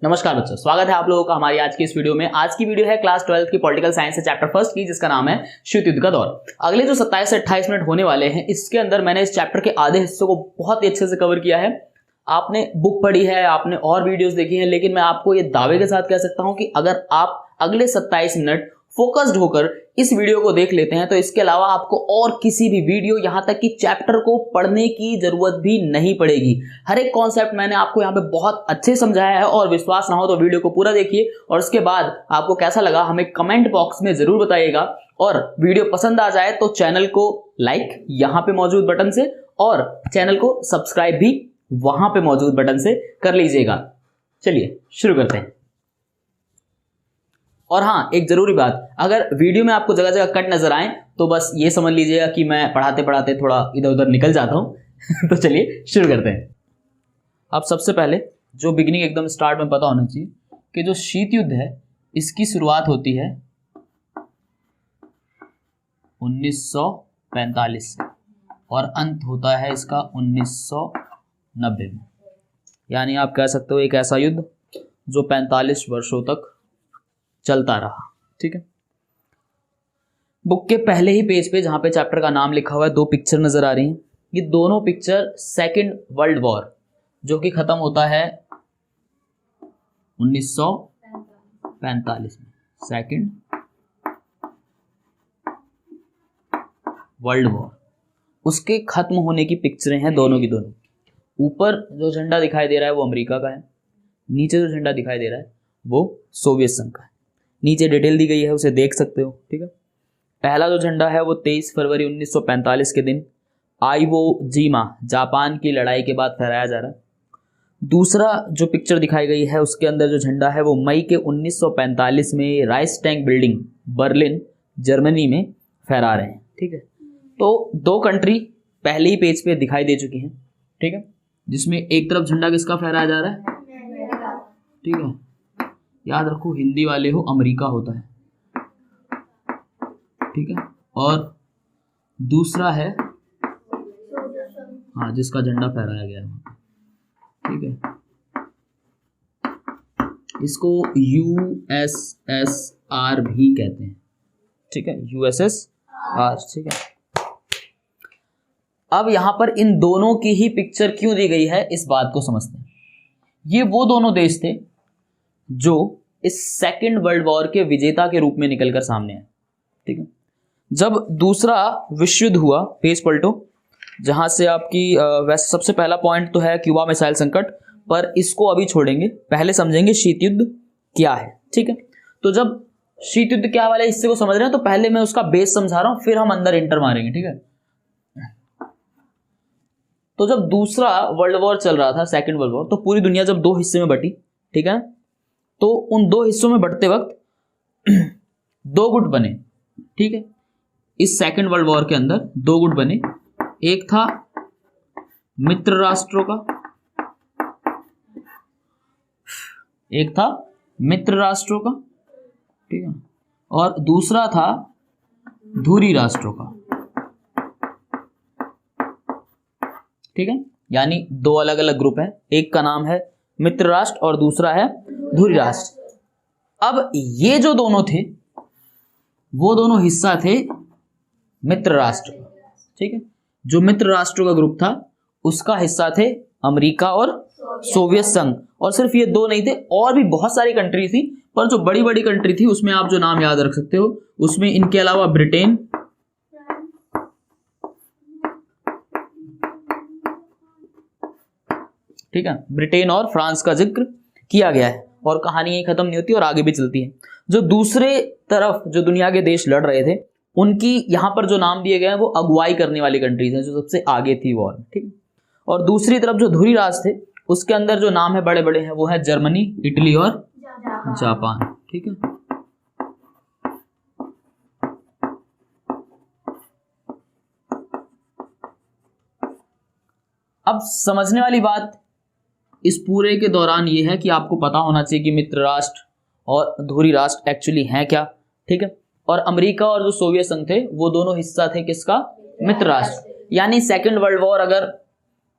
नमस्कार बच्चों, स्वागत है आप लोगों का हमारी आज की इस वीडियो में। आज की वीडियो है क्लास 12 की पॉलिटिकल साइंस से चैप्टर फर्स्ट की, जिसका नाम है शीत युद्ध का दौर। अगले जो 27 से 28 मिनट होने वाले हैं, इसके अंदर मैंने इस चैप्टर के आधे हिस्सों को बहुत ही अच्छे से कवर किया है। आपने बुक पढ़ी है, आपने और वीडियोस देखी हैं, लेकिन मैं आपको ये दावे के साथ कह सकता हूं कि अगर आप अगले 27 मिनट फोकस्ड होकर इस वीडियो को देख लेते हैं तो इसके अलावा आपको और किसी भी वीडियो, यहां तक कि चैप्टर को पढ़ने की जरूरत भी नहीं पड़ेगी। हर एक कॉन्सेप्ट मैंने आपको यहां पे बहुत अच्छे समझाया है, और विश्वास ना हो तो वीडियो को पूरा देखिए और उसके बाद आपको कैसा लगा हमें कमेंट बॉक्स में जरूर बताइएगा। और वीडियो पसंद आ जाए तो चैनल को लाइक यहां पे मौजूद बटन से, और चैनल को सब्सक्राइब भी वहां पे मौजूद बटन से कर लीजिएगा। चलिए शुरू करते हैं। और हाँ, एक जरूरी बात, अगर वीडियो में आपको जगह जगह कट नजर आए तो बस ये समझ लीजिएगा कि मैं पढ़ाते पढ़ाते थोड़ा इधर उधर निकल जाता हूं। तो चलिए शुरू करते हैं। अब सबसे पहले जो बिगिनिंग एकदम स्टार्ट में पता होना चाहिए कि जो शीत युद्ध है इसकी शुरुआत होती है 1945 से और अंत होता है इसका 1990 में। यानी आप कह सकते हो एक ऐसा युद्ध जो 45 वर्षों तक चलता रहा। ठीक है, बुक के पहले ही पेज पे जहां पे चैप्टर का नाम लिखा हुआ है, दो पिक्चर नजर आ रही हैं। ये दोनों पिक्चर सेकेंड वर्ल्ड वॉर जो कि खत्म होता है 1945 में, सेकेंड वर्ल्ड वॉर, उसके खत्म होने की पिक्चरें हैं दोनों की दोनों। ऊपर जो झंडा दिखाई दे रहा है वो अमेरिका का है, नीचे जो झंडा दिखाई दे रहा है वो सोवियत संघ का है। नीचे डिटेल दी गई है, उसे देख सकते हो। ठीक है, पहला जो झंडा है वो 23 फरवरी 1945 के दिन आइवो जीमा जापान की लड़ाई के बाद फहराया जा रहा है। दूसरा जो पिक्चर दिखाई गई है उसके अंदर जो झंडा है वो मई के 1945 में राइक्सटैग बिल्डिंग बर्लिन जर्मनी में फहरा रहे हैं। ठीक है, तो दो कंट्री पहले ही पेज पे दिखाई दे चुकी हैं। ठीक है, जिसमें एक तरफ झंडा किसका फहराया जा रहा है? ठीक है, याद रखो हिंदी वाले हो, अमेरिका होता है। ठीक है, और दूसरा है हाँ जिसका झंडा फहराया गया है। ठीक है, इसको USSR भी कहते हैं। ठीक है, USSR। ठीक है, अब यहां पर इन दोनों की ही पिक्चर क्यों दी गई है इस बात को समझते हैं। ये वो दोनों देश थे जो इस सेकेंड वर्ल्ड वॉर के विजेता के रूप में निकलकर सामने आए। ठीक है, जब दूसरा विश्व युद्ध हुआ, पेज पलटो, जहां से आपकी वैसे सबसे पहला पॉइंट तो है क्यूबा मिसाइल संकट, पर इसको अभी छोड़ेंगे, पहले समझेंगे शीत युद्ध क्या है। ठीक है, तो जब शीत युद्ध क्या वाले हिस्से को समझ रहे हैं तो पहले मैं उसका बेस समझा रहा हूं, फिर हम अंदर इंटर मारेंगे। ठीक है, तो जब दूसरा वर्ल्ड वॉर चल रहा था, सेकेंड वर्ल्ड वॉर, तो पूरी दुनिया जब दो हिस्से में बटी, ठीक है, तो उन दो हिस्सों में बढ़ते वक्त दो गुट बने। ठीक है, इस सेकेंड वर्ल्ड वॉर के अंदर दो गुट बने, एक था मित्र राष्ट्रों का, एक था मित्र राष्ट्रों का, ठीक है, और दूसरा था धुरी राष्ट्रों का। ठीक है, यानी दो अलग अलग ग्रुप है, एक का नाम है मित्र राष्ट्र और दूसरा है धुरी राष्ट्र। अब ये जो दोनों थे वो दोनों हिस्सा थे मित्र राष्ट्र का। ठीक है, जो मित्र राष्ट्रों का ग्रुप था उसका हिस्सा थे अमेरिका और सोवियत संघ। और सिर्फ ये दो नहीं थे, और भी बहुत सारी कंट्री थी, पर जो बड़ी बड़ी कंट्री थी उसमें आप जो नाम याद रख सकते हो, उसमें इनके अलावा ब्रिटेन, ठीक है, ब्रिटेन और फ्रांस का जिक्र किया गया है। और कहानी यही खत्म नहीं होती और आगे भी चलती है। जो दूसरे तरफ जो दुनिया के देश लड़ रहे थे उनकी यहां पर जो नाम दिए गए हैं वो अगुवाई करने वाली कंट्रीज हैं, जो सबसे आगे थी वॉर में। ठीक है, और दूसरी तरफ जो धुरी राष्ट्र थे उसके अंदर जो नाम है बड़े बड़े हैं वो है जर्मनी, इटली और जापान। ठीक है, अब समझने वाली बात इस पूरे के दौरान ये है कि आपको पता होना चाहिए कि मित्र राष्ट्र और धुरी राष्ट्र एक्चुअली हैं क्या। ठीक है, और अमेरिका और जो सोवियत संघ थे वो दोनों हिस्सा थे किसका? मित्र राष्ट्र। यानी सेकेंड वर्ल्ड वॉर अगर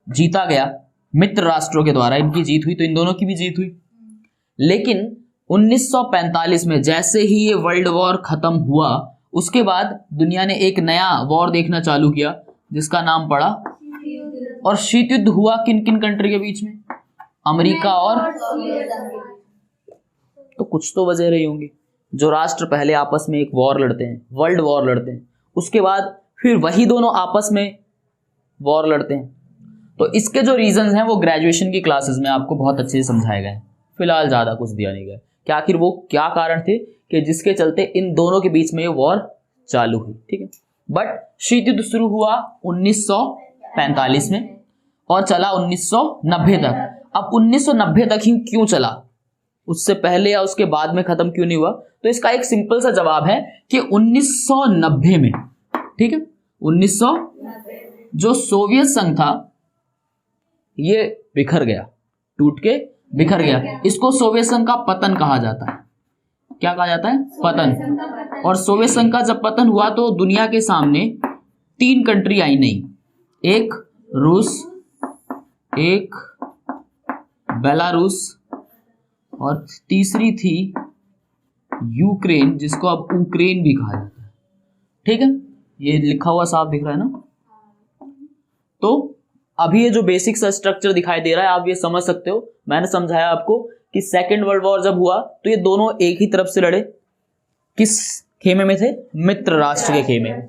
जीता गया मित्र राष्ट्रों के द्वारा, इनकी जीत हुई, तो इन दोनों की भी जीत हुई। लेकिन 1945 में जैसे ही ये वर्ल्ड वॉर खत्म हुआ, उसके बाद दुनिया ने एक नया वॉर देखना चालू किया जिसका नाम पड़ा, और शीत युद्ध हुआ किन किन कंट्री के बीच में? अमेरिका और, तो कुछ तो वजह रही होंगी। जो राष्ट्र पहले आपस में एक वॉर लड़ते हैं, वर्ल्ड वॉर लड़ते हैं, उसके बाद फिर वही दोनों आपस में वॉर लड़ते हैं, तो इसके जो रीजंस हैं वो ग्रेजुएशन की क्लासेस में आपको बहुत अच्छे से समझाए गए हैं। फिलहाल ज़्यादा कुछ दिया नहीं गया कि आखिर वो क्या कारण थे कि जिसके चलते इन दोनों के बीच में ये वॉर चालू हुई, ठीक है। बट शीत युद्ध शुरू हुआ 1945 में और चला 1990 तक। अब 1990 तक ही क्यों चला, उससे पहले या उसके बाद में खत्म क्यों नहीं हुआ? तो इसका एक सिंपल सा जवाब है कि 1990 में, ठीक है, 1900 जो सोवियत संघ था ये बिखर गया, टूट के बिखर गया। इसको सोवियत संघ का पतन कहा जाता है। क्या कहा जाता है? पतन। और सोवियत संघ का जब पतन हुआ तो दुनिया के सामने 3 कंट्री आई नहीं, एक रूस, एक बेलारूस और तीसरी थी यूक्रेन, जिसको अब यूक्रेन भी कहा जाता है, ठीक है। ये लिखा हुआ साफ दिख रहा है ना? तो अभी ये जो बेसिक सा स्ट्रक्चर दिखाई दे रहा है आप ये समझ सकते हो। मैंने समझाया आपको कि सेकेंड वर्ल्ड वॉर जब हुआ तो ये दोनों एक ही तरफ से लड़े, किस खेमे में थे? मित्र राष्ट्र के खेमे में।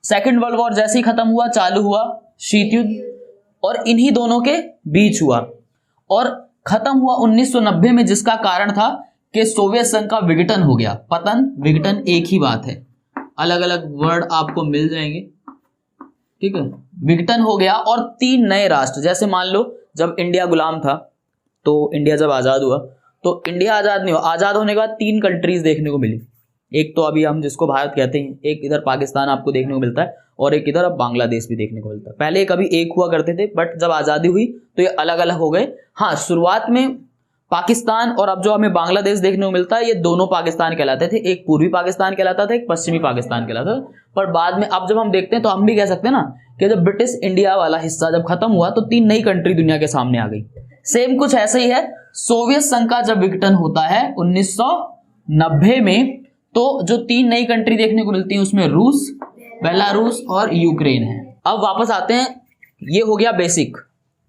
सेकेंड वर्ल्ड वॉर जैसे ही खत्म हुआ चालू हुआ शीत युद्ध, और इन्हीं दोनों के बीच हुआ और खत्म हुआ 1990 में, जिसका कारण था कि सोवियत संघ का विघटन हो गया। पतन विघटन एक ही बात है, अलग अलग वर्ड आपको मिल जाएंगे, ठीक है। विघटन हो गया और 3 नए राष्ट्र, जैसे मान लो जब इंडिया गुलाम था तो इंडिया जब आज़ाद हुआ तो इंडिया आज़ाद नहीं हुआ, आज़ाद होने के बाद 3 कंट्रीज देखने को मिली। एक तो अभी हम जिसको भारत कहते हैं, एक इधर पाकिस्तान आपको देखने को मिलता है और एक इधर अब बांग्लादेश भी देखने को मिलता है। पहले कभी एक हुआ करते थे बट जब आज़ादी हुई तो ये अलग अलग हो गए। हाँ, शुरुआत में पाकिस्तान और अब जो हमें बांग्लादेश देखने को मिलता है ये दोनों पाकिस्तान कहलाते थे, एक पूर्वी पाकिस्तान कहलाता था, एक पश्चिमी पाकिस्तान कहलाता था। पर बाद में अब जब हम देखते हैं तो हम भी कह सकते हैं ना कि जब ब्रिटिश इंडिया वाला हिस्सा जब खत्म हुआ तो 3 नई कंट्री दुनिया के सामने आ गई। सेम कुछ ऐसे ही है, सोवियत संघ का जब विघटन होता है 1990 में तो जो 3 नई कंट्री देखने को मिलती है उसमें रूस, बेलारूस और यूक्रेन है। अब वापस आते हैं, ये हो गया बेसिक,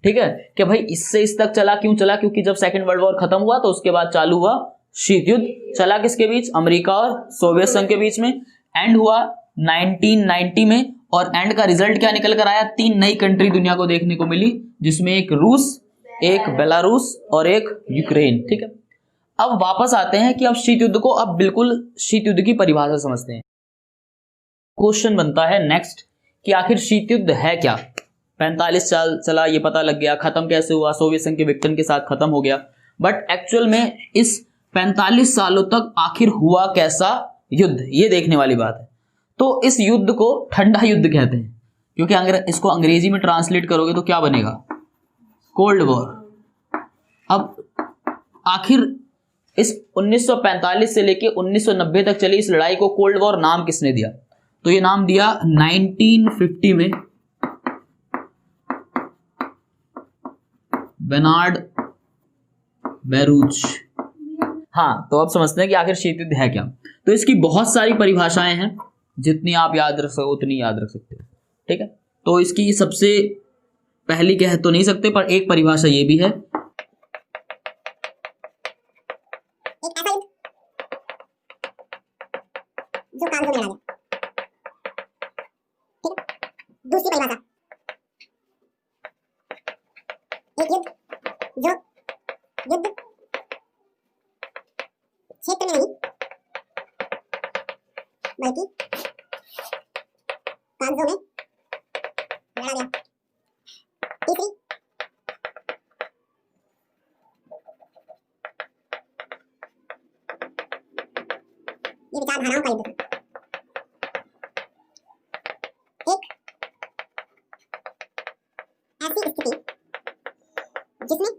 ठीक है, कि भाई इससे इस तक चला क्यों चला? क्योंकि जब सेकंड वर्ल्ड वॉर खत्म हुआ तो उसके बाद चालू हुआ शीत युद्ध। चला किसके बीच? अमेरिका और सोवियत संघ के बीच में। एंड हुआ 1990 में और एंड का रिजल्ट क्या निकल कर आया? 3 नई कंट्री दुनिया को देखने को मिली, जिसमें एक रूस, एक बेलारूस और एक यूक्रेन, ठीक है। अब वापस आते हैं कि अब शीत युद्ध को, अब बिल्कुल शीत युद्ध की परिभाषा समझते हैं। क्वेश्चन बनता है नेक्स्ट कि आखिर शीत युद्ध है क्या? 45 साल चला, ये पता लग गया, खत्म कैसे हुआ? सोवियत संघ के विघटन के साथ खत्म हो गया। बट एक्चुअल में इस 45 सालों तक आखिर हुआ कैसा युद्ध, ये देखने वाली बात है। तो इस युद्ध को ठंडा युद्ध कहते हैं, क्योंकि अगर इसको अंग्रेजी में ट्रांसलेट करोगे तो क्या बनेगा? Cold war. अब आखिर इस 1945 से लेके 1990 तक चली इस लड़ाई को कोल्ड वॉर नाम किसने दिया? तो ये नाम दिया 1950 में बेनार्ड बैरूच। हाँ, तो अब समझते हैं कि आखिर शीत युद्ध है क्या। तो इसकी बहुत सारी परिभाषाएं हैं, जितनी आप याद रख सको उतनी याद रख सकते हो, ठीक है। तो इसकी सबसे पहली कह तो नहीं सकते, पर एक परिभाषा ये भी है, जो काम को मिला गया, ठीक है। दूसरी परिभाषा, एक युद्ध जो युद्ध क्षेत्र में नहीं बल्कि कागजों में लड़ा गया। तीसरी, ये विचारधाराओं का युद्ध था। एक ऐसी स्थिति जिसमें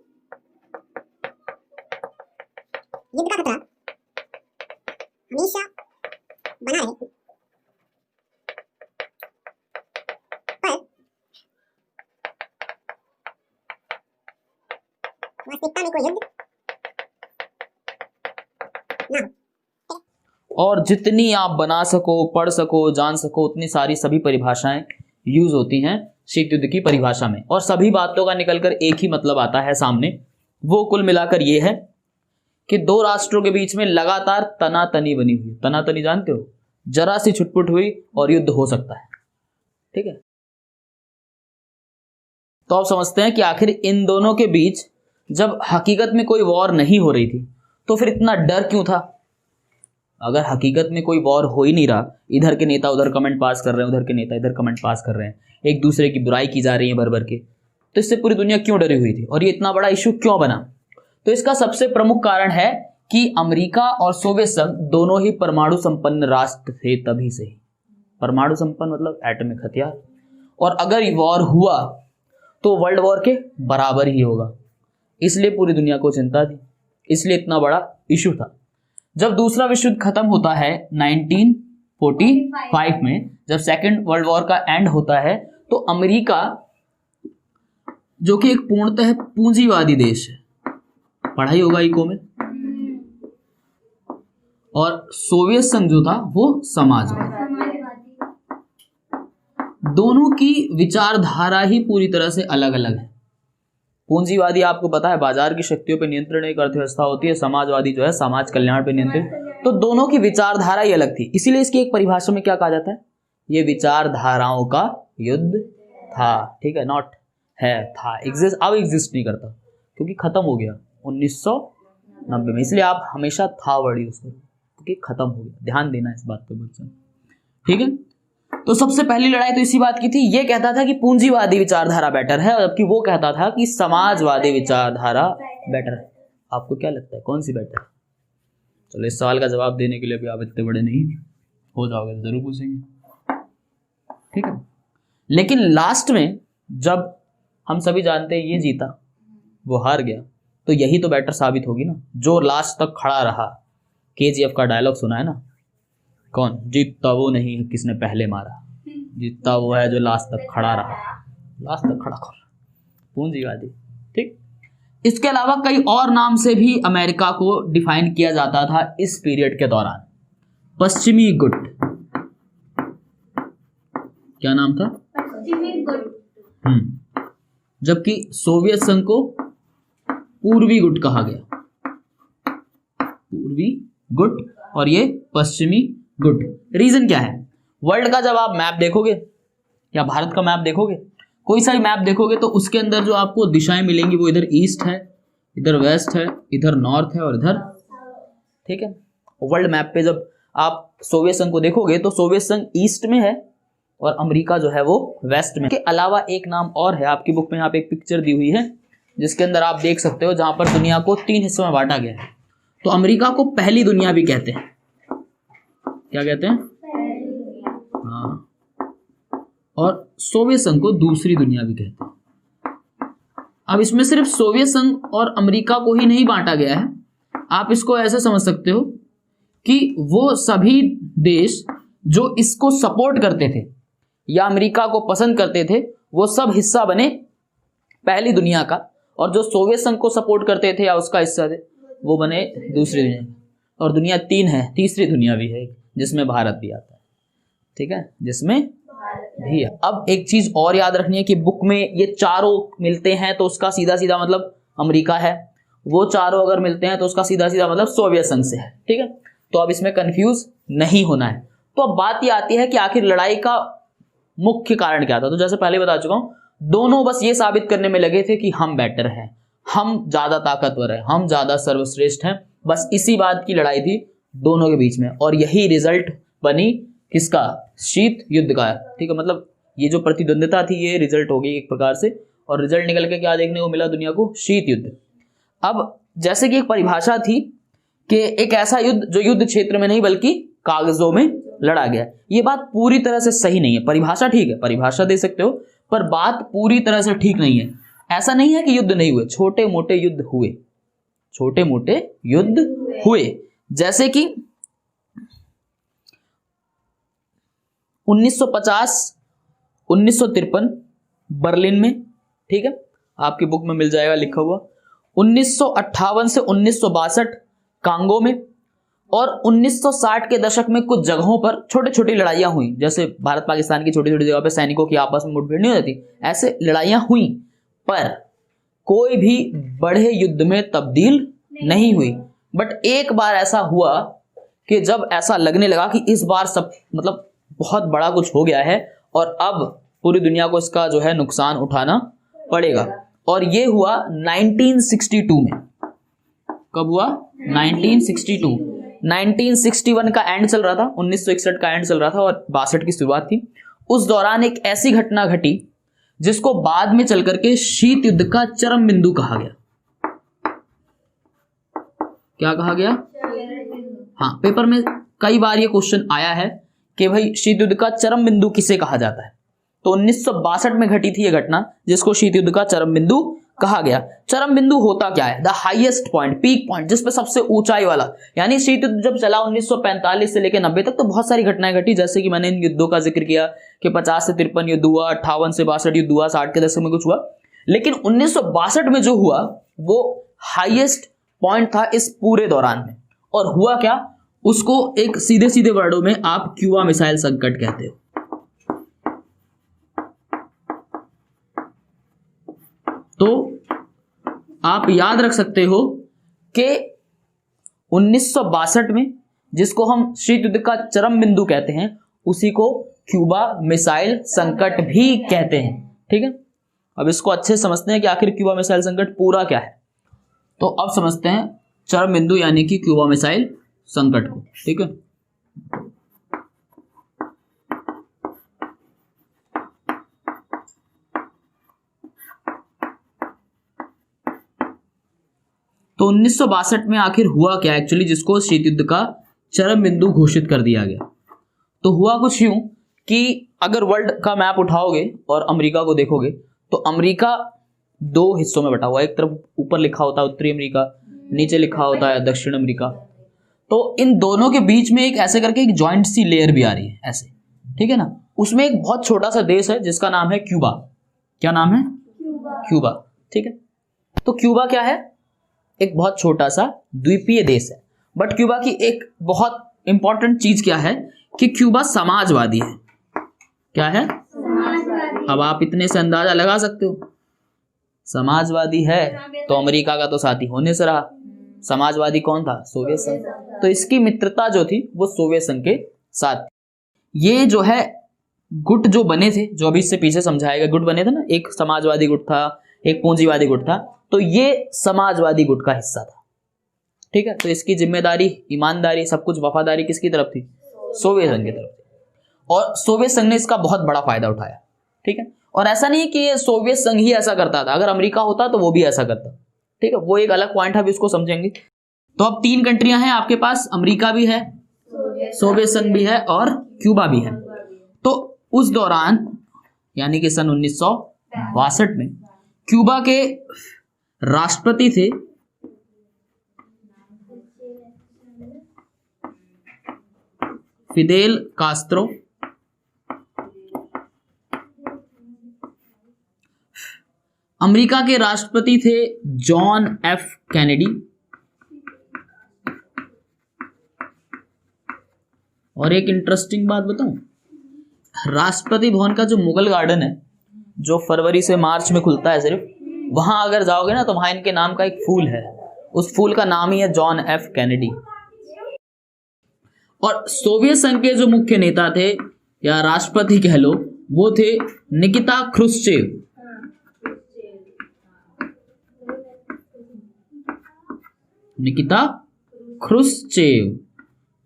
युद्ध का खतरा हमेशा बना रहे, पर वास्तविकता में कोई युद्ध ना हो। और जितनी आप बना सको, पढ़ सको, जान सको, उतनी सारी सभी परिभाषाएं यूज होती हैं शीत युद्ध की परिभाषा में, और सभी बातों का निकलकर एक ही मतलब आता है सामने। वो कुल मिलाकर ये है कि दो राष्ट्रों के बीच में लगातार तनातनी बनी हुई। तनातनी जानते हो, जरा सी छुटपुट हुई और युद्ध हो सकता है। ठीक है, तो आप समझते हैं कि आखिर इन दोनों के बीच जब हकीकत में कोई वॉर नहीं हो रही थी तो फिर इतना डर क्यों था। अगर हकीकत में कोई वॉर हो ही नहीं रहा, इधर के नेता उधर कमेंट पास कर रहे हैं, उधर के नेता इधर कमेंट पास कर रहे हैं, एक दूसरे की बुराई की जा रही है भर भर के, तो इससे पूरी दुनिया क्यों डरी हुई थी और ये इतना बड़ा इशू क्यों बना। तो इसका सबसे प्रमुख कारण है कि अमेरिका और सोवियत संघ दोनों ही परमाणु संपन्न राष्ट्र थे तभी से ही। परमाणु संपन्न मतलब एटॉमिक हथियार, और अगर वॉर हुआ तो वर्ल्ड वॉर के बराबर ही होगा, इसलिए पूरी दुनिया को चिंता थी, इसलिए इतना बड़ा इशू था। जब दूसरा विश्व युद्ध खत्म होता है 1945 में, जब सेकेंड वर्ल्ड वॉर का एंड होता है, तो अमेरिका जो कि एक पूर्णतः पूंजीवादी देश है, पढ़ाई होगा इको में, और सोवियत संघ जो था वो समाजवादी, दोनों की विचारधारा ही पूरी तरह से अलग अलग है। पूंजीवादी आपको पता है बाजार की शक्तियों पर नियंत्रण एक अर्थव्यवस्था होती है, समाजवादी जो है समाज कल्याण पर नियंत्रण। तो दोनों की विचारधारा ही अलग थी, इसीलिए इसकी एक परिभाषा में क्या कहा जाता है, ये विचारधाराओं का युद्ध था। ठीक है, नॉट है, था, एग्जिस्ट, अब एग्जिस्ट नहीं करता क्योंकि खत्म हो गया 1990 में, इसलिए आप हमेशा था वर्ड यूज करो क्योंकि खत्म हो गया। ध्यान देना इस बात पर बच्चों। ठीक है, तो सबसे पहली लड़ाई तो इसी बात की थी, ये कहता था कि पूंजीवादी विचारधारा बेटर है, जबकि वो कहता था कि समाजवादी विचारधारा बेटर है। आपको क्या लगता है कौन सी बेटर है? चलो इस सवाल का जवाब देने के लिए भी आप इतने बड़े नहीं हो जाओगे, तो जरूर पूछेंगे। ठीक है, लेकिन लास्ट में जब हम सभी जानते हैं ये जीता वो हार गया, तो यही तो बेटर साबित होगी ना, जो लास्ट तक खड़ा रहा। KGF का डायलॉग सुना है ना, कौन जीतता वो नहीं है किसने पहले मारा, जीतता वो है जो लास्ट तक खड़ा रहा, लास्ट तक खड़ा कर, पूंजीवादी। ठीक, इसके अलावा कई और नाम से भी अमेरिका को डिफाइन किया जाता था इस पीरियड के दौरान। पश्चिमी गुट, क्या नाम था? पश्चिमी गुट। जबकि सोवियत संघ को पूर्वी गुट कहा गया, पूर्वी गुट और ये पश्चिमी गुट। रीजन क्या है? वर्ल्ड का जब आप मैप देखोगे या भारत का मैप देखोगे, कोई सा भी मैप देखोगे, तो उसके अंदर जो आपको दिशाएं मिलेंगी वो इधर ईस्ट है, इधर वेस्ट है, इधर नॉर्थ है और इधर, ठीक है। वर्ल्ड मैप पे जब आप सोवियत संघ को देखोगे तो सोवियत संघ ईस्ट में है और अमेरिका जो है वो वेस्ट में। के अलावा एक नाम और है, आपकी बुक में यहाँ पे एक पिक्चर दी हुई है जिसके अंदर आप देख सकते हो, जहां पर दुनिया को 3 हिस्सों में बांटा गया है। तो अमेरिका को पहली दुनिया भी कहते हैं, क्या कहते हैं? हाँ, और सोवियत संघ को दूसरी दुनिया भी कहते हैं। अब इसमें सिर्फ सोवियत संघ और अमेरिका को ही नहीं बांटा गया है, आप इसको ऐसे समझ सकते हो कि वो सभी देश जो इसको सपोर्ट करते थे या अमेरिका को पसंद करते थे वो सब हिस्सा बने पहली दुनिया का, और जो सोवियत संघ को सपोर्ट करते थे या उसका हिस्सा थे वो बने दूसरी दुनिया का। और दुनिया 3 है, तीसरी दुनिया भी है जिसमें भारत भी आता है, ठीक है, जिसमें भी है। अब एक चीज और याद रखनी है कि बुक में ये चारों मिलते हैं तो उसका सीधा सीधा मतलब अमेरिका है, वो चारों अगर मिलते हैं तो उसका सीधा सीधा मतलब सोवियत संघ से है, ठीक है। तो अब इसमें कंफ्यूज नहीं होना है। तो अब बात ये आती है कि आखिर लड़ाई का मुख्य कारण क्या था। तो जैसे पहले बता चुका हूं, दोनों बस ये साबित करने में लगे थे कि हम बेटर हैं, हम ज्यादा ताकतवर हैं, हम ज्यादा सर्वश्रेष्ठ हैं। बस इसी बात की लड़ाई थी दोनों के बीच में, और यही रिजल्ट बनी किसका? शीत युद्ध का, ठीक है। मतलब ये जो प्रतिद्वंदिता थी ये रिजल्ट हो गई एक प्रकार से, और रिजल्ट निकल के क्या देखने को मिला दुनिया को? शीत युद्ध। अब जैसे कि एक परिभाषा थी कि एक ऐसा युद्ध जो युद्ध क्षेत्र में नहीं बल्कि कागजों में लड़ा गया, ये बात पूरी तरह से सही नहीं है। परिभाषा ठीक है, परिभाषा दे सकते हो, पर बात पूरी तरह से ठीक नहीं है। ऐसा नहीं है कि युद्ध नहीं हुए, छोटे मोटे युद्ध हुए, छोटे मोटे युद्ध हुए। जैसे कि 1950 1953 बर्लिन में, ठीक है, आपकी बुक में मिल जाएगा लिखा हुआ। 1958 से 1962 कांगो में, और 1960 के दशक में कुछ जगहों पर छोटी छोटी लड़ाइयां हुई, जैसे भारत पाकिस्तान की छोटी छोटी जगह पर सैनिकों की आपस में मुठभेड़ नहीं हो जाती, ऐसे लड़ाइयां हुई, पर कोई भी बड़े युद्ध में तब्दील नहीं हुई। बट एक बार ऐसा हुआ कि जब ऐसा लगने लगा कि इस बार सब मतलब बहुत बड़ा कुछ हो गया है और अब पूरी दुनिया को इसका जो है नुकसान उठाना पड़ेगा, और ये हुआ 1962 में। कब हुआ? 1962। 1961 का एंड चल रहा था, 1961 का एंड चल रहा था और 62 की शुरुआत थी। उस दौरान एक ऐसी घटना घटी जिसको बाद में चल करके शीत युद्ध का चरम बिंदु कहा गया। क्या कहा गया? हाँ, पेपर में कई बार ये क्वेश्चन आया है कि भाई शीत युद्ध का चरम बिंदु किसे कहा जाता है। तो 1962 में घटी थी ये घटना जिसको शीत युद्ध का चरम बिंदु कहा गया। चरम बिंदु होता क्या है? The highest point, peak point, जिस पे सबसे ऊंचाई वाला। यानी शीत युद्ध जब चला 1945 से लेकर 90 तक तो बहुत सारी घटनाएं घटी, जैसे कि मैंने इन युद्धों का जिक्र किया कि 50 से 53 युद्ध हुआ, 58 से 62 युद्ध हुआ, 60 के दशक में कुछ हुआ। लेकिन 1962 में जो हुआ वो हाईएस्ट पॉइंट था इस पूरे दौरान में। और हुआ क्या, उसको एक सीधे सीधे वर्डों में आप क्यूबा मिसाइल संकट कहते हो। तो आप याद रख सकते हो कि 1962 में जिसको हम शीत युद्ध का चरम बिंदु कहते हैं उसी को क्यूबा मिसाइल संकट भी कहते हैं। ठीक है, अब इसको अच्छे समझते हैं कि आखिर क्यूबा मिसाइल संकट पूरा क्या है। तो अब समझते हैं चरम बिंदु यानी कि क्यूबा मिसाइल संकट को। ठीक है, तो 1962 में आखिर हुआ क्या एक्चुअली जिसको शीत युद्ध का चरम बिंदु घोषित कर दिया गया। तो हुआ कुछ यूं कि अगर वर्ल्ड का मैप उठाओगे और अमेरिका को देखोगे तो अमेरिका दो हिस्सों में बटा हुआ है। एक तरफ ऊपर लिखा होता है उत्तरी अमेरिका, नीचे लिखा होता है दक्षिण अमेरिका। तो इन दोनों के बीच में एक ऐसे करके एक जॉइंट सी लेयर भी आ रही है ऐसे, ठीक है ना। उसमें एक बहुत छोटा सा देश है जिसका नाम है क्यूबा। क्या नाम है? क्यूबा। ठीक है, तो क्यूबा क्या है? एक बहुत छोटा सा द्वीपीय देश है। बट क्यूबा की एक बहुत इंपॉर्टेंट चीज क्या है कि क्यूबा समाजवादी है। क्या है? अब आप इतने से अंदाजा लगा सकते हो, समाजवादी है तो अमेरिका का तो साथी होने से रहा। समाजवादी कौन था? सोवियत संघ। तो इसकी मित्रता जो थी वो सोवियत संघ के साथ। ये जो है गुट जो बने थे, जो अभी इससे पीछे समझाएगा, गुट बने थे ना, एक समाजवादी गुट था, एक पूंजीवादी गुट था, तो ये समाजवादी गुट का हिस्सा था। ठीक है, तो इसकी जिम्मेदारी, ईमानदारी, सब कुछ, वफादारी किसकी तरफ थी? सोवियत संघ की तरफ थी। और सोवियत संघ ने इसका बहुत बड़ा फायदा उठाया। ठीक है, और ऐसा नहीं कि सोवियत संघ ही ऐसा करता था, अगर अमेरिका होता तो वो भी ऐसा करता। ठीक है, वो एक अलग पॉइंट है, अभी उसको समझेंगे। तो अब 3 कंट्रियां हैं आपके पास, अमेरिका भी है, सोवियत संघ भी है और क्यूबा भी है। तो उस दौरान यानी कि सन 1962 में क्यूबा के राष्ट्रपति थे फिदेल कास्त्रो। अमेरिका के राष्ट्रपति थे जॉन एफ कैनेडी। और एक इंटरेस्टिंग बात बताऊं, राष्ट्रपति भवन का जो मुगल गार्डन है, जो फरवरी से मार्च में खुलता है सिर्फ, वहां अगर जाओगे ना तो वहां इनके नाम का एक फूल है, उस फूल का नाम ही है जॉन एफ कैनेडी। और सोवियत संघ के जो मुख्य नेता थे या राष्ट्रपति कह लो, वो थे निकिता ख्रुश्चेव। निकिता ख्रुश्चेव,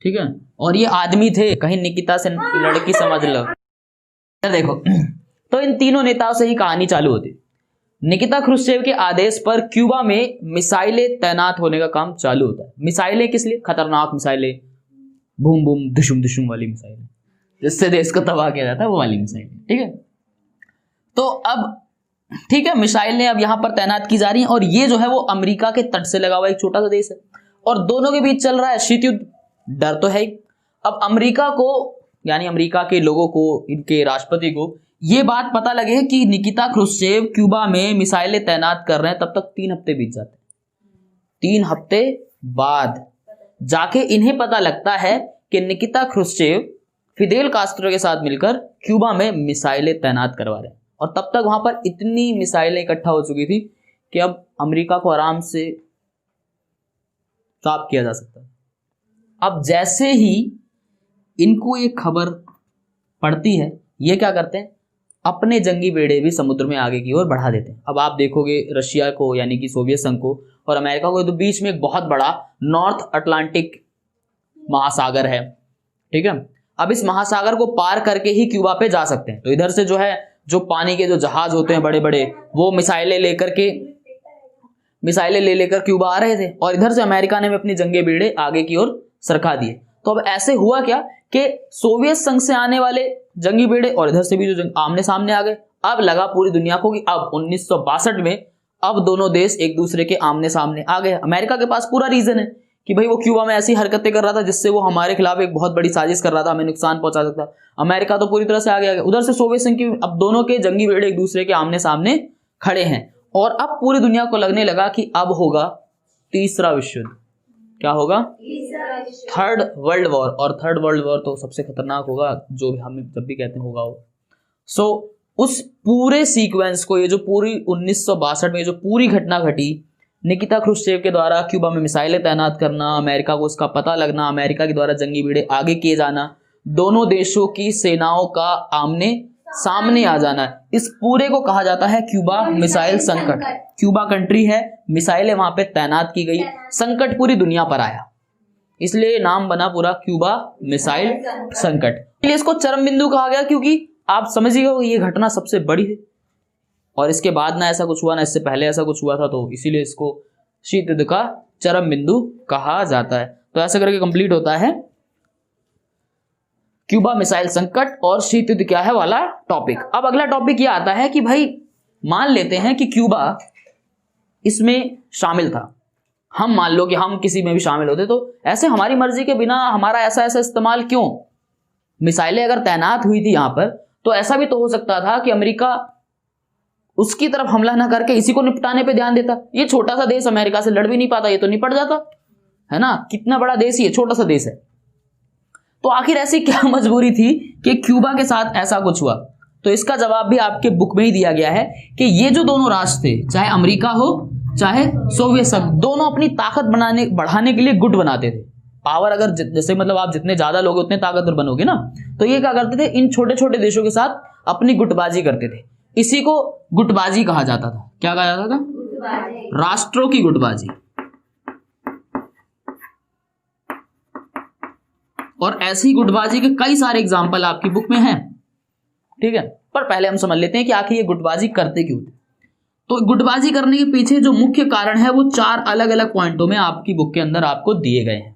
ठीक है। और ये आदमी थे, कहीं निकिता से लड़की समझ लो। देखो, तो इन तीनों नेताओं से ही कहानी चालू होती। निकिता ख्रुश्चेव के आदेश पर क्यूबा में मिसाइलें तैनात होने का काम चालू होता है। मिसाइलें किस लिए? खतरनाक मिसाइलें, बूम बूम दुशुम दुशुम वाली मिसाइलें, जिससे देश को तबाह किया जाता है, वो वाली मिसाइलें। ठीक है, तो अब ठीक है, मिसाइलें अब यहां पर तैनात की जा रही हैं। और ये जो है वो अमेरिका के तट से लगा हुआ एक छोटा सा देश है, और दोनों के बीच चल रहा है शीत युद्ध। डर तो है ही। अब अमेरिका को, यानी अमेरिका के लोगों को, इनके राष्ट्रपति को ये बात पता लगे कि निकिता ख्रुश्चेव क्यूबा में मिसाइलें तैनात कर रहे हैं, तब तक 3 हफ्ते बीत जाते हैं। 3 हफ्ते बाद जाके इन्हें पता लगता है कि निकिता ख्रुश्चेव फिदेल कास्ट्रो के साथ मिलकर क्यूबा में मिसाइलें तैनात करवा रहे हैं। और तब तक वहां पर इतनी मिसाइलें इकट्ठा हो चुकी थी कि अब अमेरिका को आराम से साफ किया जा सकता है। अब जैसे ही इनको ये खबर पड़ती है, ये क्या करते हैं, अपने जंगी बेड़े भी समुद्र में आगे की ओर बढ़ा देते हैं। अब आप देखोगे रशिया को यानी कि सोवियत संघ को और अमेरिका को, तो बीच में एक बहुत बड़ा नॉर्थ अटलांटिक महासागर है, ठीक है। अब इस महासागर को पार करके ही क्यूबा पे जा सकते हैं। तो इधर से जो है, जो पानी के जो जहाज होते हैं बड़े बड़े, वो मिसाइलें लेकर क्यूबा आ रहे थे, और इधर से अमेरिका ने अपनी जंगे बेड़े आगे की ओर सरका दिए। तो अब ऐसे हुआ क्या कि सोवियत संघ से आने वाले जंगी बेड़े और इधर से भी जो आमने सामने आ गए। अब लगा पूरी दुनिया को कि अब 1962 में अब दोनों देश एक दूसरे के आमने सामने आ गए। अमेरिका के पास पूरा रीजन है कि भाई वो क्यूबा में ऐसी हरकतें कर रहा था जिससे वो हमारे खिलाफ एक बहुत बड़ी साजिश कर रहा था, हमें नुकसान पहुंचा सकता। अमेरिका तो पूरी तरह से आगे आ गया। उधर से सोवियत संघ की, अब दोनों के जंगी बेड़े एक दूसरे के आमने सामने खड़े हैं, और अब पूरी दुनिया को लगने लगा कि अब होगा तीसरा विश्व युद्ध। क्या होगा? Third world war. और थर्ड वर्ल्ड वॉर तो सबसे खतरनाक होगा, जो भी हम जब भी कहते हैं होगा वो। सो उस पूरे सीक्वेंस को, ये जो पूरी 1962 में जो पूरी घटना घटी, निकिता ख्रुश्चेव के द्वारा क्यूबा में मिसाइलें तैनात करना, अमेरिका को उसका पता लगना, अमेरिका के द्वारा जंगी बेड़े आगे किए जाना, दोनों देशों की सेनाओं का आमने सामने आ जाना, इस पूरे को कहा जाता है क्यूबा मिसाइल संकट। क्यूबा कंट्री है, मिसाइलें वहां पे तैनात की गई, संकट पूरी दुनिया पर आया, इसलिए नाम बना पूरा क्यूबा मिसाइल संकट। इसलिए इसको चरम बिंदु कहा गया, क्योंकि आप समझिए ये घटना सबसे बड़ी है, और इसके बाद ना ऐसा कुछ हुआ, ना इससे पहले ऐसा कुछ हुआ था, तो इसीलिए इसको शीत युद्ध का चरम बिंदु कहा जाता है। तो ऐसा करके कंप्लीट होता है क्यूबा मिसाइल संकट और शीत युद्ध क्या है वाला टॉपिक। अब अगला टॉपिक ये आता है कि भाई मान लेते हैं कि क्यूबा इसमें शामिल था, हम मान लो कि हम किसी में भी शामिल होते, तो ऐसे हमारी मर्जी के बिना हमारा ऐसा इस्तेमाल क्यों? मिसाइलें अगर तैनात हुई थी यहां पर, तो ऐसा भी तो हो सकता था कि अमेरिका उसकी तरफ हमला ना करके इसी को निपटाने पे ध्यान देता। ये छोटा सा देश अमेरिका से लड़ भी नहीं पाता, ये तो निपट जाता, है ना। कितना बड़ा देश, ये छोटा सा देश है। तो आखिर ऐसी क्या मजबूरी थी कि क्यूबा के साथ ऐसा कुछ हुआ? तो इसका जवाब भी आपके बुक में ही दिया गया है कि ये जो दोनों राष्ट्र थे, चाहे अमेरिका हो चाहे सोवियत संघ, दोनों अपनी ताकत बढ़ाने के लिए गुट बनाते थे। पावर अगर जैसे मतलब आप जितने ज्यादा लोग उतने ताकतवर बनोगे ना, तो ये क्या करते थे, इन छोटे छोटे देशों के साथ अपनी गुटबाजी करते थे। इसी को गुटबाजी कहा जाता था। क्या कहा जाता था? राष्ट्रों की गुटबाजी। और ऐसी गुटबाजी के कई सारे एग्जाम्पल आपकी बुक में हैं, ठीक है। पर पहले हम समझ लेते हैं कि आखिर ये गुटबाजी करते क्यों थे। तो गुटबाजी करने के पीछे जो मुख्य कारण है वो 4 अलग अलग पॉइंटों में आपकी बुक के अंदर आपको दिए गए हैं,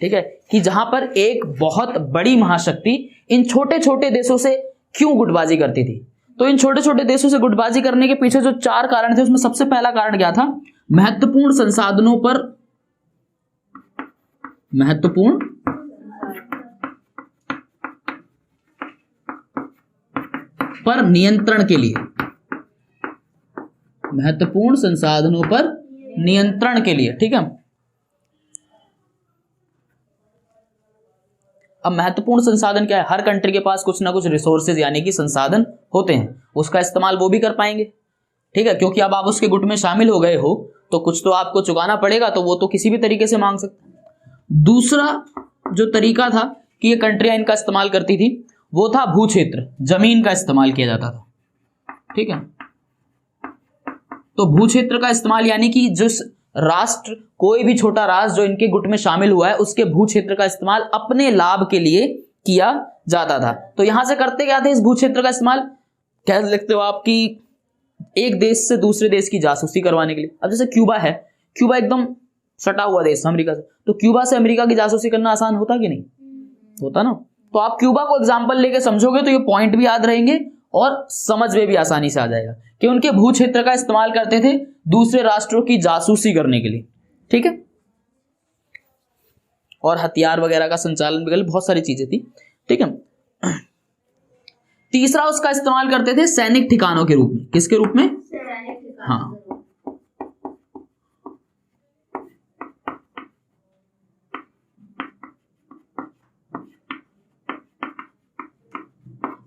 ठीक है, कि जहां पर एक बहुत बड़ी महाशक्ति इन छोटे छोटे देशों से क्यों गुटबाजी करती थी। तो इन छोटे छोटे देशों से गुटबाजी करने के पीछे जो 4 कारण थे, उसमें सबसे पहला कारण क्या था? महत्वपूर्ण संसाधनों पर नियंत्रण के लिए, महत्वपूर्ण संसाधनों पर नियंत्रण के लिए, ठीक है। अब महत्वपूर्ण संसाधन क्या है? हर कंट्री के पास कुछ ना कुछ रिसोर्सेज यानी कि संसाधन होते हैं, उसका इस्तेमाल वो भी कर पाएंगे, ठीक है, क्योंकि अब आप उसके गुट में शामिल हो गए हो तो कुछ तो आपको चुकाना पड़ेगा, तो वो तो किसी भी तरीके से मांग सकते हैं। दूसरा जो तरीका था कि ये कंट्रियां इनका इस्तेमाल करती थी, वो था भू क्षेत्र, जमीन का इस्तेमाल किया जाता था, ठीक है। तो भू क्षेत्र का इस्तेमाल यानी कि जिस राष्ट्र, कोई भी छोटा राष्ट्र जो इनके गुट में शामिल हुआ है, उसके भू क्षेत्र का इस्तेमाल अपने लाभ के लिए किया जाता था। तो यहां से करते क्या थे इस भू क्षेत्र का इस्तेमाल? कह सकते हो आप कि एक देश से दूसरे देश की जासूसी करवाने के लिए। अब जैसे क्यूबा है, क्यूबा एकदम सटा हुआ देश अमेरिका से, तो क्यूबा से अमेरिका की जासूसी करना आसान होता कि नहीं होता ना। तो आप क्यूबा को एग्जाम्पल लेके समझोगे तो ये पॉइंट भी याद रहेंगे और समझ में भी आसानी से आ जाएगा कि उनके भू क्षेत्र का इस्तेमाल करते थे दूसरे राष्ट्रों की जासूसी करने के लिए, ठीक है, और हथियार वगैरह का संचालन वगैरह बहुत सारी चीजें थी, ठीक है। तीसरा उसका इस्तेमाल करते थे सैनिक ठिकानों के रूप में। किसके रूप में? हाँ,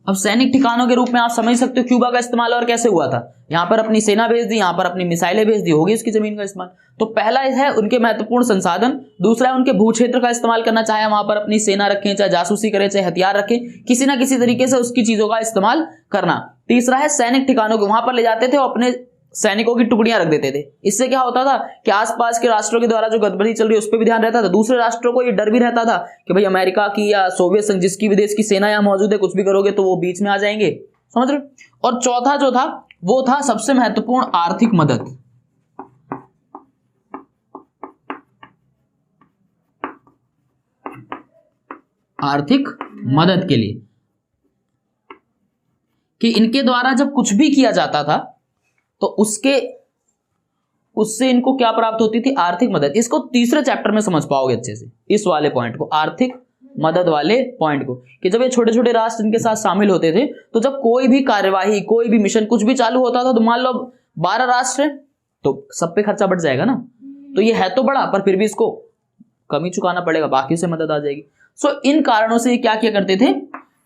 अब सैनिक ठिकानों के रूप में आप समझ सकते हो क्यूबा का इस्तेमाल और कैसे हुआ था। यहाँ पर अपनी सेना भेज दी, यहाँ पर अपनी मिसाइलें भेज दी, होगी इसकी जमीन का इस्तेमाल। तो पहला है उनके महत्वपूर्ण संसाधन, दूसरा है उनके भू क्षेत्र का इस्तेमाल करना, चाहे वहां पर अपनी सेना रखें, चाहे जासूसी करें, चाहे हथियार रखें, किसी ना किसी तरीके से उसकी चीजों का इस्तेमाल करना। तीसरा है सैनिक ठिकानों को वहां पर ले जाते थे और अपने सैनिकों की टुकड़ियां रख देते थे। इससे क्या होता था कि आसपास के राष्ट्रों के द्वारा जो गड़बड़ी चल रही है उस पर भी ध्यान रहता था, दूसरे राष्ट्रों को ये डर भी रहता था कि भाई अमेरिका की या सोवियत संघ जिसकी विदेश की सेना यहाँ मौजूद है, कुछ भी करोगे तो वो बीच में आ जाएंगे, समझ रहे। और चौथा जो था वो था सबसे महत्वपूर्ण आर्थिक मदद। आर्थिक मदद के लिए कि इनके द्वारा जब कुछ भी किया जाता था तो उससे इनको क्या प्राप्त होती थी, आर्थिक मदद। इसको तीसरे चैप्टर में समझ पाओगे अच्छे से, इस वाले पॉइंट को, आर्थिक मदद वाले पॉइंट को, कि जब ये छोटे छोटे राष्ट्र इनके साथ शामिल होते थे तो जब कोई भी कार्यवाही, कोई भी मिशन, कुछ भी चालू होता था तो मान लो 12 राष्ट्र है तो सब पे खर्चा बढ़ जाएगा ना, तो ये है तो बड़ा पर फिर भी इसको कमी चुकाना पड़ेगा, बाकी से मदद आ जाएगी। सो इन कारणों से क्या किया करते थे,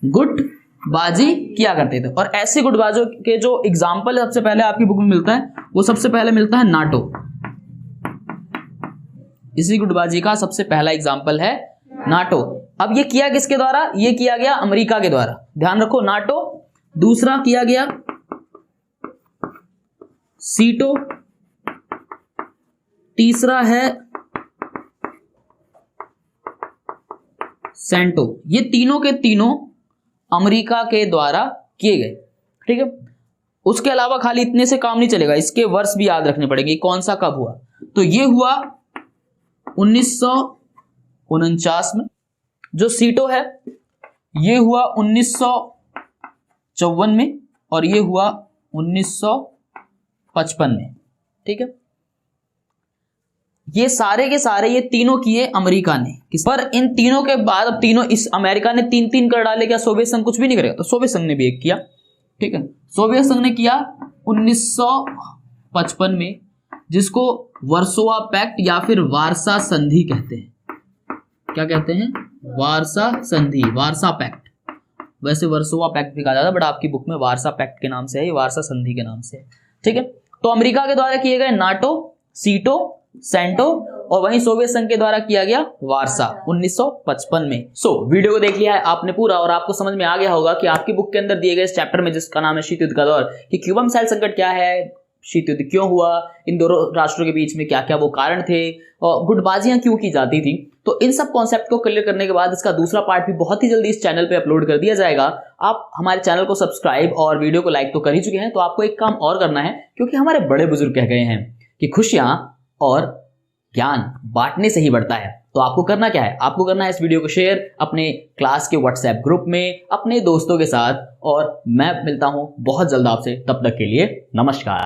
गुटबाजी किया करते थे। और ऐसे गुटबाजों के जो एग्जाम्पल सबसे पहले आपकी बुक में मिलता है वो सबसे पहले मिलता है नाटो। इसी गुटबाजी का सबसे पहला एग्जाम्पल है नाटो। अब ये किया किसके द्वारा, ये किया गया अमेरिका के द्वारा, ध्यान रखो, नाटो। दूसरा किया गया सीटो, तीसरा है सेंटो। ये तीनों के तीनों अमेरिका के द्वारा किए गए, ठीक है। उसके अलावा खाली इतने से काम नहीं चलेगा, इसके वर्ष भी याद रखने पड़ेंगे, कौन सा कब हुआ। तो ये हुआ 1949 में, जो सीटो है ये हुआ 1954 में, और ये हुआ 1955 में, ठीक है। ये सारे के सारे ये तीनों किए अमेरिका ने, पर इन तीनों के बाद अब तीनों, इस अमेरिका ने 3-3 कर डाले, क्या सोवियत संघ कुछ भी नहीं करेगा, तो सोवियत संघ ने भी एक किया, ठीक है। सोवियत संघ ने किया 1955 में, जिसको वर्सोवा पैक्ट या फिर वारसा संधि कहते हैं। क्या कहते हैं, वारसा संधि, वारसा पैक्ट। वैसे वर्सोवा पैक्ट भी कहा जाता है बट आपकी बुक में वारसा पैक्ट के नाम से है, ये वारसा संधि के नाम से है, ठीक है। तो अमेरिका के द्वारा किए गए नाटो, सीटो, सेंटो, और वहीं सोवियत संघ के द्वारा किया गया वारसा 1955 में। वीडियो को देख लिया है आपने पूरा और आपको समझ में आ गया होगा कि आपकी बुक के अंदर दिए गए इस चैप्टर में, जिसका नाम है शीत युद्ध का दौर, कि क्यूबा मिसाइल संकट क्या है, शीत युद्ध क्यों हुआ, इन दोनों राष्ट्रों के बीच में क्या क्या वो कारण थे, और गुटबाजियां क्यों की जाती थी। तो इन सब कॉन्सेप्ट को क्लियर करने के बाद इसका दूसरा पार्ट भी बहुत ही जल्दी इस चैनल पे अपलोड कर दिया जाएगा। आप हमारे चैनल को सब्सक्राइब और वीडियो को लाइक तो कर ही चुके हैं, तो आपको एक काम और करना है, क्योंकि हमारे बड़े बुजुर्ग कह गए हैं कि खुशियां और ज्ञान बांटने से ही बढ़ता है। तो आपको करना क्या है, आपको करना है इस वीडियो को शेयर अपने क्लास के व्हाट्सएप ग्रुप में अपने दोस्तों के साथ, और मैं मिलता हूं बहुत जल्द आपसे, तब तक के लिए नमस्कार।